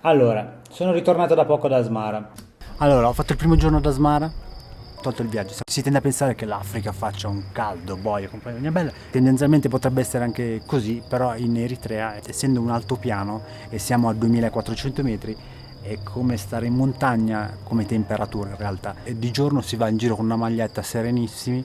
Allora, sono ritornato da poco da Asmara. Allora, ho fatto il primo giorno ad Asmara, ho tolto il viaggio. Si tende a pensare che l'Africa faccia un caldo, boia, compagnia bella. Tendenzialmente potrebbe essere anche così, però in Eritrea, essendo un altopiano e siamo a 2400 metri, è come stare in montagna come temperatura in realtà. E di giorno si va in giro con una maglietta serenissimi,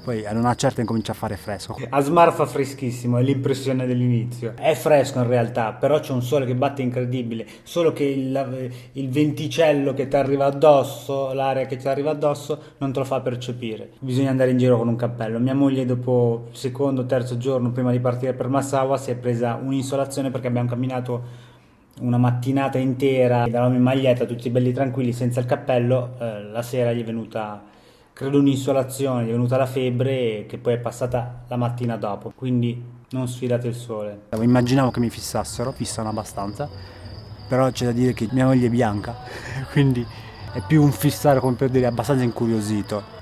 poi ad una certa incomincia a fare fresco. Asmara fa freschissimo, è l'impressione dell'inizio. È fresco in realtà, però c'è un sole che batte incredibile. Solo che il venticello che ti arriva addosso, l'aria che ti arriva addosso, non te lo fa percepire. Bisogna andare in giro con un cappello. Mia moglie, dopo il secondo, terzo giorno, prima di partire per Massawa, si è presa un'insolazione perché abbiamo camminato una mattinata intera, eravamo in maglietta, tutti belli tranquilli, senza il cappello. La sera gli è venuta, credo, un'insolazione, gli è venuta la febbre che poi è passata la mattina dopo, quindi non sfidate il sole. Immaginavo che mi fissassero, fissano abbastanza, però c'è da dire che mia moglie è bianca, quindi è più un fissare, come per dire, abbastanza incuriosito.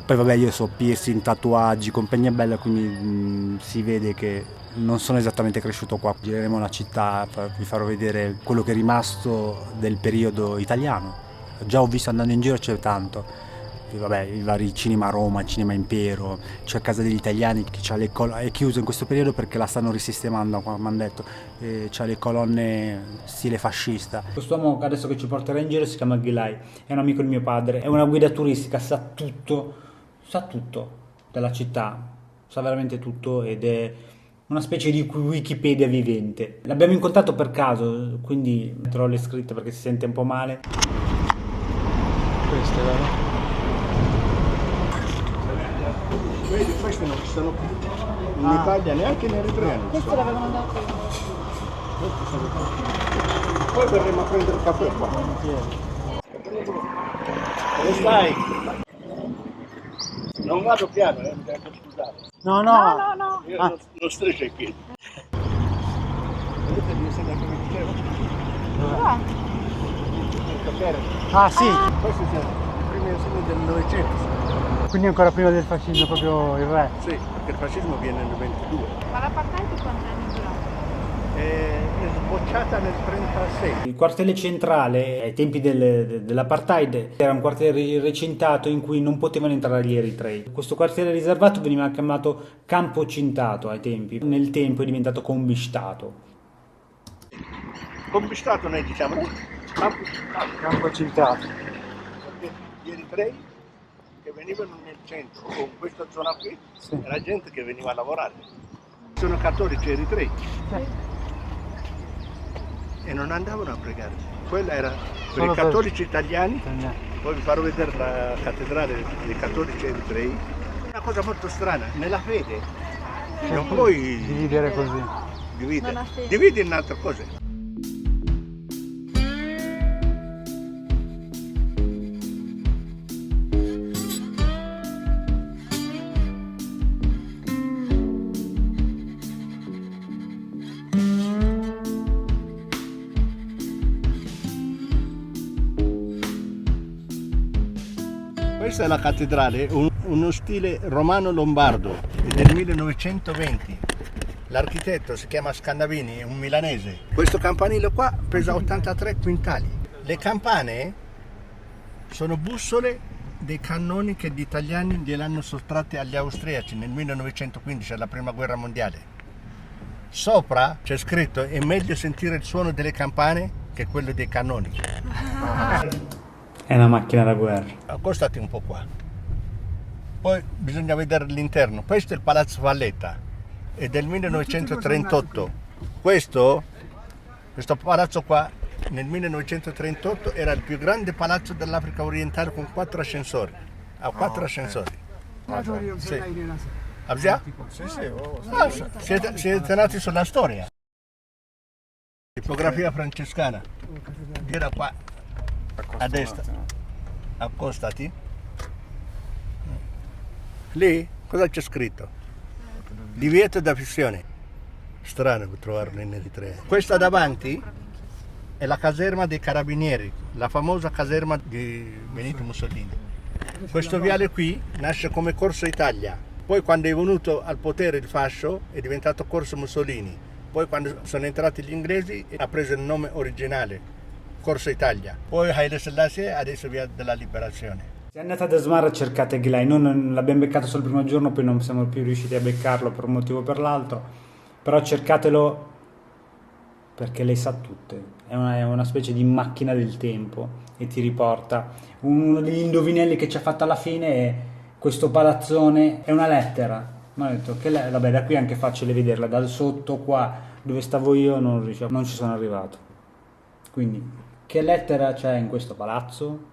Poi vabbè, io so piercing, tatuaggi, compagnia bella, quindi si vede che non sono esattamente cresciuto qua. Gireremo la città, vi farò vedere quello che è rimasto del periodo italiano. Già ho visto andando in giro c'è tanto. E vabbè, i vari cinema a Roma, cinema Impero, c'è Casa degli Italiani che c'ha è chiuso in questo periodo perché la stanno risistemando, come mi hanno detto, c'ha le colonne stile fascista. Quest'uomo adesso che ci porterà in giro si chiama Gilai, è un amico di mio padre, è una guida turistica, sa tutto della città, sa veramente tutto ed è una specie di Wikipedia vivente. L'abbiamo incontrato per caso, quindi metterò le scritte perché si sente un po' male. Questo è vero? Vedi, questi non ci sono più in Italia, neanche in Eritrea. Questo l'avevano dato. Poi verremo a prendere il caffè qua. Dove stai? Non vado piano, mi devo scusare. No, No, no, no. Io non striscio i piedi. Vedete dove siete come dicevo? Il caffè. Ah sì, Questi sono i primi segni del Novecento. quindi ancora prima del fascismo, proprio il re. Sì, perché il fascismo viene nel 22. Ma l'apartheid quanti anni dura? È sbocciata nel 36. Il quartiere centrale ai tempi dell'apartheid era un quartiere recintato in cui non potevano entrare gli eritrei. Questo quartiere riservato veniva chiamato Campo Cintato ai tempi, nel tempo è diventato Combishtato. Conquistato noi diciamo, Campo Cintato. perché gli eritrei che venivano nel centro o in questa zona qui era gente che veniva a lavorare. Sono cattolici eritrei e non andavano a pregare. Quella era per Solo i per- cattolici italiani. Poi vi farò vedere la cattedrale dei cattolici eritrei. Una cosa molto strana, nella fede non puoi Dividere così. dividere, Non ha senso. dividi in altre cose. Questa è la cattedrale, uno stile romano-lombardo, è del 1920. L'architetto si chiama Scandavini, è un milanese. Questo campanile qua pesa 83 quintali. Le campane sono bussole dei cannoni che gli italiani gliel'hanno sottratte agli austriaci nel 1915, alla prima guerra mondiale. Sopra c'è scritto: è meglio sentire il suono delle campane che quello dei cannoni. È una macchina da guerra. Accostati un po' qua. Poi bisogna vedere l'interno. Questo è il Palazzo Valletta, è del 1938. Questo palazzo qua nel 1938 era il più grande palazzo dell'Africa orientale con 4 ascensori. Ha 4 ascensori. Sì. Abbiamo? Siete nati sulla storia. Tipografia francescana. Gira qua a destra. Accostati. Lì cosa c'è scritto? Divieto d'affissione. Strano trovarlo in Eritrea. Questa davanti è la caserma dei carabinieri, la famosa caserma di Benito Mussolini. Questo viale qui nasce come Corso Italia, poi quando è venuto al potere il fascio è diventato Corso Mussolini, poi quando sono entrati gli inglesi ha preso il nome originale Corso Italia. Poi Haile Selassie, adesso via della liberazione. Se andate ad Asmara cercate Gilai, non l'abbiamo beccato solo il primo giorno, poi non siamo più riusciti a beccarlo per un motivo o per l'altro, però cercatelo perché lei sa tutte, è una specie di macchina del tempo e ti riporta. Uno degli indovinelli che ci ha fatto alla fine è questo palazzone, è una lettera, ma ho detto che vabbè, da qui è anche facile vederla, dal sotto qua dove stavo io non ci sono arrivato, quindi che lettera c'è in questo palazzo?